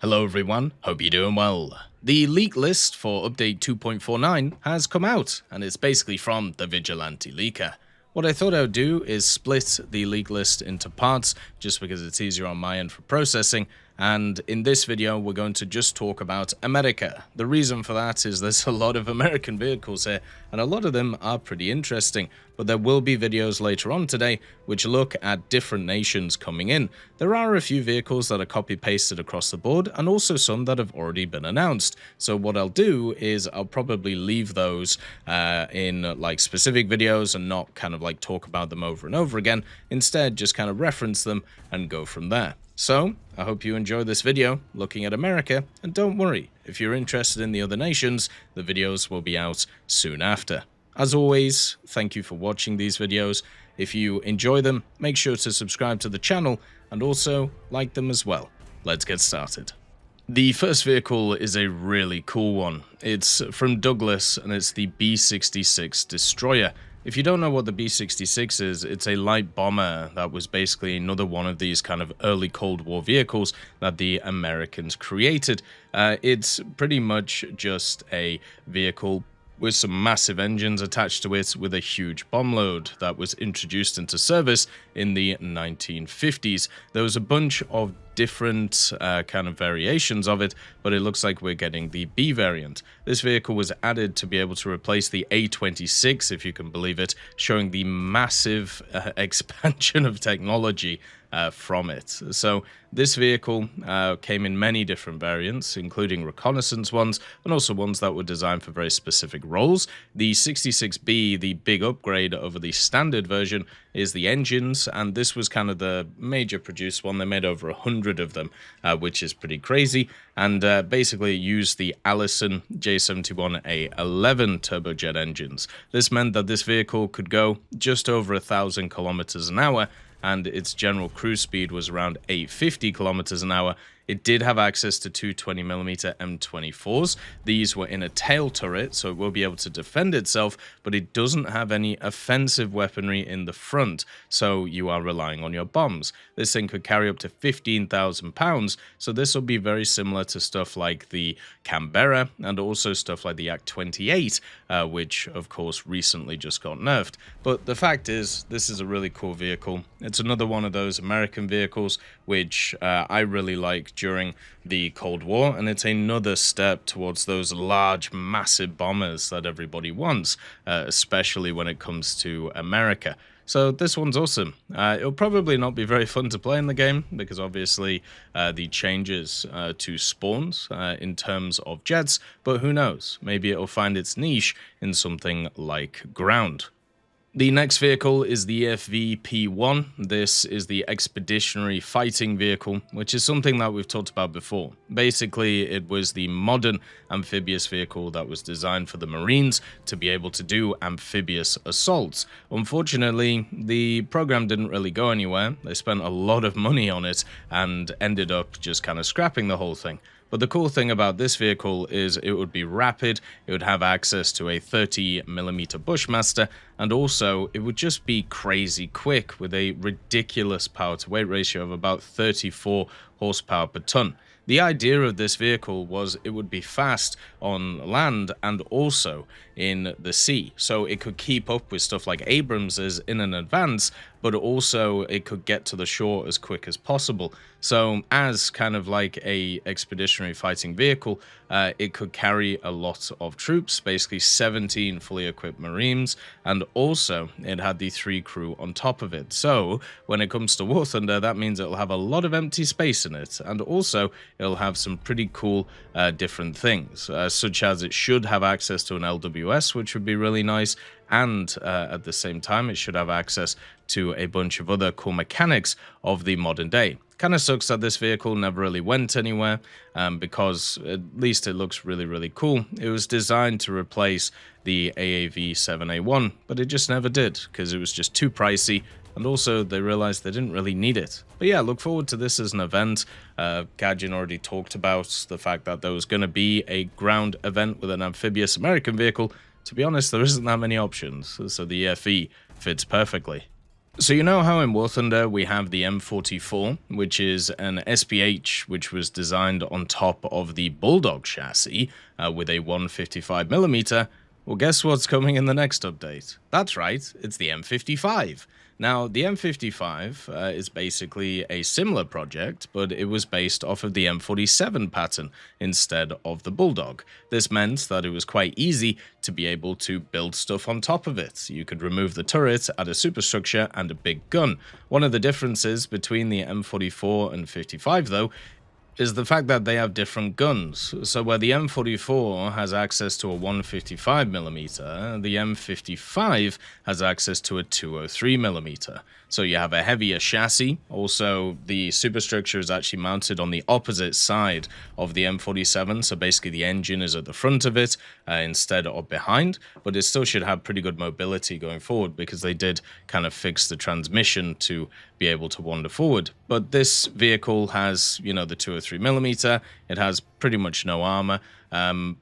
Hello everyone, hope you're doing well. The leak list for update 2.49 has come out, and it's basically from the Vigilante Leaker. What I thought I would do is split the leak list into parts, just because it's easier on my end for processing, and in this video we're going to just talk about America. The reason for that is there's a lot of American vehicles here, and a lot of them are pretty interesting, but there will be videos later on today which look at different nations coming in. There are a few vehicles that are copy-pasted across the board, and also some that have already been announced. So what I'll do is I'll probably leave those in like specific videos and not kind of like talk about them over and over again. Instead, just kind of reference them and go from there. So, I hope you enjoy this video looking at America, and don't worry, if you're interested in the other nations, the videos will be out soon after. As always, thank you for watching these videos. If you enjoy them, make sure to subscribe to the channel, and also like them as well. Let's get started. The first vehicle is a really cool one. It's from Douglas, and it's the B-66 Destroyer. If you don't know what the B-66 is, it's a light bomber that was basically another one of these kind of early Cold War vehicles that the Americans created. It's pretty much just a vehicle with some massive engines attached to it with a huge bomb load that was introduced into service in the 1950s. There was a bunch of different kind of variations of it, but it looks like we're getting the B variant. This vehicle was added to be able to replace the A26, if you can believe it, showing the massive expansion of technology from it. So this vehicle came in many different variants, including reconnaissance ones, and also ones that were designed for very specific roles. The 66B, the big upgrade over the standard version, is the engines, and this was kind of the major produced one. They made over 100 of them, which is pretty crazy, and basically used the Allison J71A11 turbojet engines. This meant that this vehicle could go just over 1,000 kilometers an hour, and its general cruise speed was around 850 kilometers an hour. It did have access to two 20mm M24s. These were in a tail turret, so it will be able to defend itself, but it doesn't have any offensive weaponry in the front, so you are relying on your bombs. This thing could carry up to 15,000 pounds, so this will be very similar to stuff like the Canberra, and also stuff like the T58, which of course recently just got nerfed. But the fact is, this is a really cool vehicle. It's another one of those American vehicles which I really like during the Cold War, and it's another step towards those large, massive bombers that everybody wants, especially when it comes to America. So this one's awesome. It'll probably not be very fun to play in the game, because obviously the changes to spawns in terms of jets, but who knows, maybe it'll find its niche in something like ground. The next vehicle is the FVP-1. This is the Expeditionary Fighting Vehicle, which is something that we've talked about before. Basically, it was the modern amphibious vehicle that was designed for the Marines to be able to do amphibious assaults. Unfortunately, the program didn't really go anywhere. They spent a lot of money on it and ended up just kind of scrapping the whole thing. But the cool thing about this vehicle is it would be rapid, it would have access to a 30mm Bushmaster, and also it would just be crazy quick with a ridiculous power-to-weight ratio of about 34 horsepower per ton. The idea of this vehicle was it would be fast on land and also in the sea, so it could keep up with stuff like Abrams's in an advance, but also it could get to the shore as quick as possible. So as kind of like a expeditionary fighting vehicle, it could carry a lot of troops, basically 17 fully equipped Marines, and also it had the 3 crew on top of it. So when it comes to War Thunder, that means it'll have a lot of empty space in it, and also it'll have some pretty cool different things, such as it should have access to an LWS, which would be really nice, and at the same time it should have access to a bunch of other cool mechanics of the modern day. Kind of sucks that this vehicle never really went anywhere, because at least it looks really, really cool. It was designed to replace the AAV-7A1, but it just never did, because it was just too pricey, and also they realized they didn't really need it. But yeah, look forward to this as an event. Gaijin already talked about the fact that there was going to be a ground event with an amphibious American vehicle. To be honest, there isn't that many options, so the FE fits perfectly. So you know how in War Thunder we have the M44, which is an SPH which was designed on top of the Bulldog chassis with a 155mm. Well, guess what's coming in the next update? That's right, it's the M55. Now, the M55 is basically a similar project, but it was based off of the M47 pattern instead of the Bulldog. This meant that it was quite easy to be able to build stuff on top of it. You could remove the turret, add a superstructure, and a big gun. One of the differences between the M44 and 55, though, is the fact that they have different guns. So where the M44 has access to a 155mm, the M55 has access to a 203mm. So you have a heavier chassis. Also, the superstructure is actually mounted on the opposite side of the M47, so basically the engine is at the front of it instead of behind, but it still should have pretty good mobility going forward because they did kind of fix the transmission to be able to wander forward. But this vehicle has, you know, the 203mm, it has pretty much no armor, and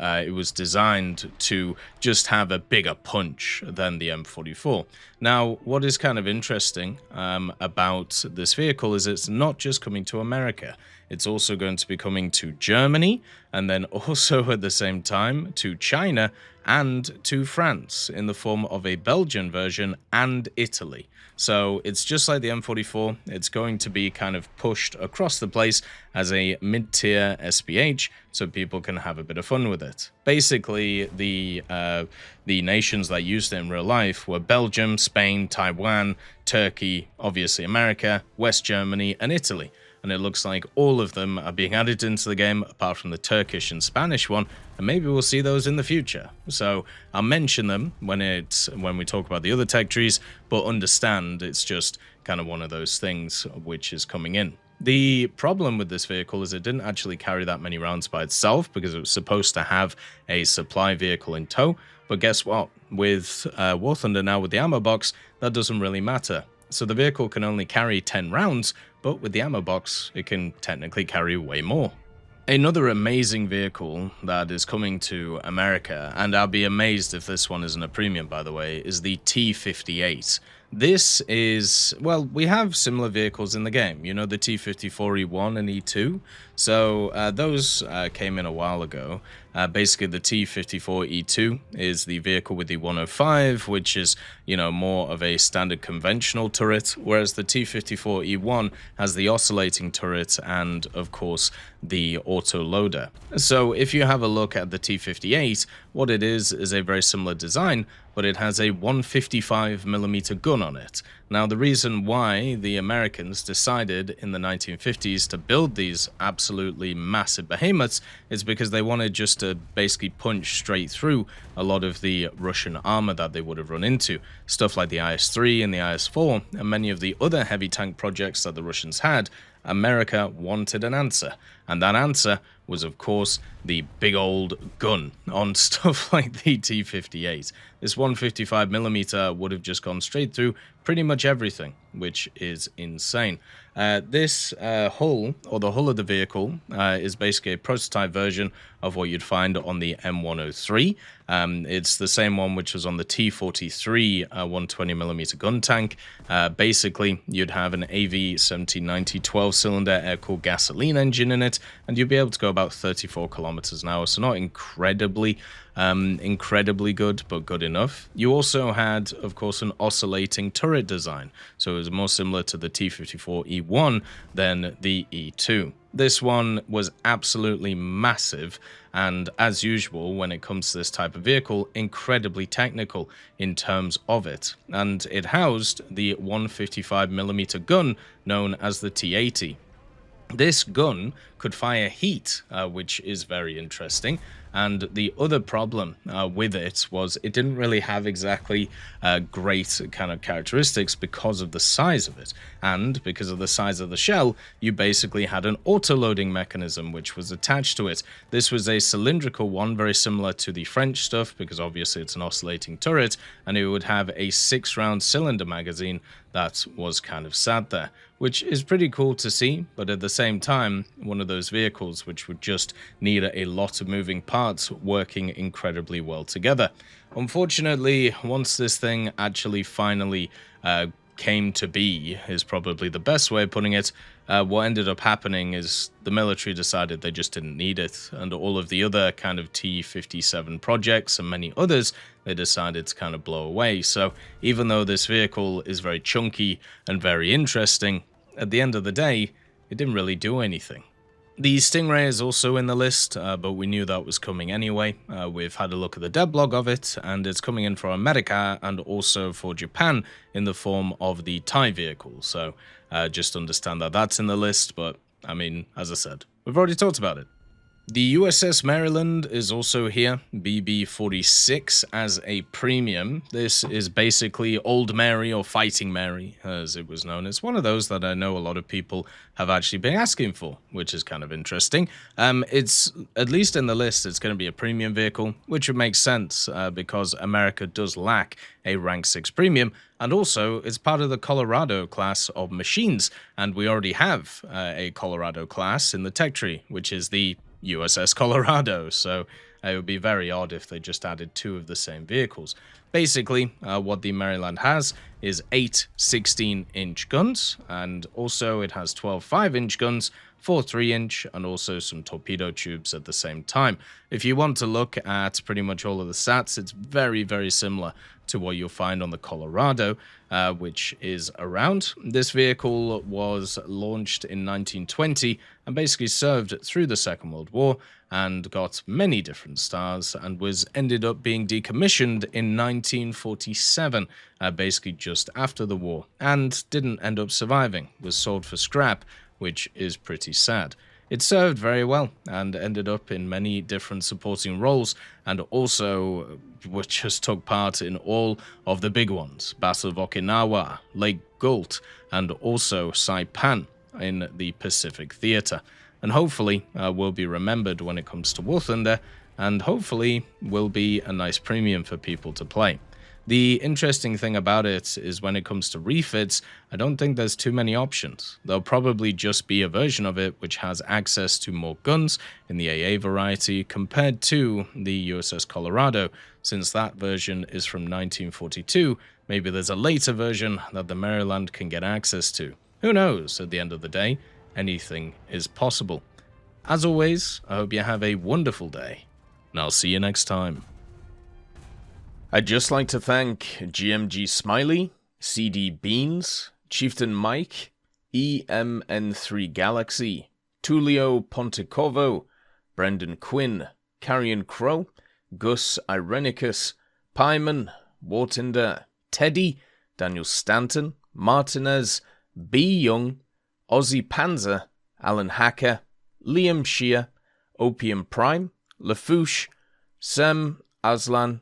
it was designed to just have a bigger punch than the M44. Now, what is kind of interesting about this vehicle is it's not just coming to America. It's also going to be coming to Germany, and then also at the same time to China and to France in the form of a Belgian version and Italy. So it's just like the M44, it's going to be kind of pushed across the place as a mid-tier SPH so people can have a bit of fun with it. Basically, the nations that used it in real life were Belgium, Spain, Taiwan, Turkey, obviously America, West Germany, and Italy. And it looks like all of them are being added into the game, apart from the Turkish and Spanish one, and maybe we'll see those in the future. So I'll mention them when we talk about the other tech trees, but understand it's just kind of one of those things which is coming in. The problem with this vehicle is it didn't actually carry that many rounds by itself because it was supposed to have a supply vehicle in tow, but guess what? With War Thunder now with the ammo box, that doesn't really matter. So the vehicle can only carry 10 rounds, but with the ammo box, it can technically carry way more. Another amazing vehicle that is coming to America, and I'll be amazed if this one isn't a premium, by the way, is the T58. This is, well, we have similar vehicles in the game, you know, the T54 E1 and E2. So those came in a while ago. Basically, the T54 E2 is the vehicle with the 105, which is, you know, more of a standard conventional turret, whereas the T54 E1 has the oscillating turret and, of course, the auto loader. So if you have a look at the T58, what it is a very similar design, but it has a 155mm gun on it. Now, the reason why the Americans decided in the 1950s to build these absolutely massive behemoths is because they wanted just to basically punch straight through a lot of the Russian armor that they would have run into. Stuff like the IS-3 and the IS-4 and many of the other heavy tank projects that the Russians had. America wanted an answer, and that answer was, of course, the big old gun on stuff like the T58. This 155mm would have just gone straight through pretty much everything, which is insane. This hull, or the hull of the vehicle, is basically a prototype version of what you'd find on the M103. It's the same one which was on the T43 120mm gun tank. Basically, you'd have an AV1790 12-cylinder air-cooled gasoline engine in it, and you'd be able to go about 34 kilometers an hour, so not incredibly good, but good enough. You also had, of course, an oscillating turret design, so it was more similar to the T54 E1 than the E2. This one was absolutely massive, and as usual, when it comes to this type of vehicle, incredibly technical in terms of it. And it housed the 155mm gun known as the T80. This gun could fire heat, which is very interesting. And the other problem with it was it didn't really have exactly great kind of characteristics because of the size of it. And because of the size of the shell, you basically had an auto-loading mechanism which was attached to it. This was a cylindrical one, very similar to the French stuff, because obviously it's an oscillating turret, and it would have a 6-round cylinder magazine that was kind of sat there, which is pretty cool to see, but at the same time, one of those vehicles, which would just need a lot of moving parts working incredibly well together. Unfortunately, once this thing actually finally came to be, is probably the best way of putting it, what ended up happening is the military decided they just didn't need it, and all of the other kind of T57 projects and many others, they decided to kind of blow away. So even though this vehicle is very chunky and very interesting, at the end of the day, it didn't really do anything. The Stingray is also in the list, but we knew that was coming anyway. We've had a look at the devlog of it, and it's coming in for America and also for Japan in the form of the TIE vehicle. So just understand that that's in the list, but I mean, as I said, we've already talked about it. The USS Maryland is also here, BB-46 as a premium. This is basically Old Mary or Fighting Mary, as it was known. It's one of those that I know a lot of people have actually been asking for, which is kind of interesting. It's, at least in the list, it's going to be a premium vehicle, which would make sense because America does lack a Rank 6 premium, and also it's part of the Colorado class of machines, and we already have a Colorado class in the tech tree, which is the USS Colorado, so it would be very odd if they just added two of the same vehicles. Basically, what the Maryland has is 8 16-inch guns, and also it has 12 5-inch guns, 4 3-inch, and also some torpedo tubes at the same time. If you want to look at pretty much all of the stats, it's very, very similar to what you'll find on the Colorado, which is around. This vehicle was launched in 1920 and basically served through the Second World War and got many different stars and ended up being decommissioned in 1947, basically just after the war, and didn't end up surviving, was sold for scrap, which is pretty sad. It served very well and ended up in many different supporting roles, and also just took part in all of the big ones: Battle of Okinawa, Lake Gult, and also Saipan in the Pacific Theater. And hopefully will be remembered when it comes to War Thunder, and hopefully will be a nice premium for people to play. The interesting thing about it is when it comes to refits, I don't think there's too many options. There'll probably just be a version of it which has access to more guns in the AA variety compared to the USS Colorado. Since that version is from 1942, maybe there's a later version that the Maryland can get access to. Who knows? At the end of the day, anything is possible. As always, I hope you have a wonderful day, and I'll see you next time. I'd just like to thank GMG Smiley, CD Beans, Chieftain Mike, EMN3 Galaxy, Tulio Pontecorvo, Brendan Quinn, Carrion Crow, Gus Irenicus, Pyman, Wartinder, Teddy, Daniel Stanton, Martinez, B. Young, Ozzy Panzer, Alan Hacker, Liam Shear, Opium Prime, Lafouche, Sem Aslan,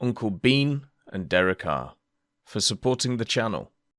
Uncle Bean, and Derek R. for supporting the channel.